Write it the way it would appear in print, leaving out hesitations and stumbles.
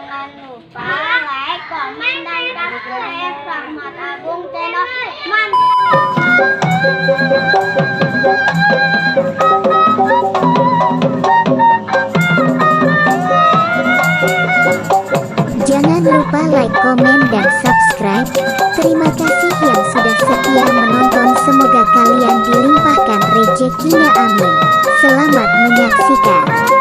Jangan lupa like, komen, dan subscribe Rahmat Agung Channel. Jangan lupa like, komen, dan subscribe. Terima kasih yang sudah setia menonton. Semoga kalian dilimpahkan rezekinya, amin. Selamat menyaksikan.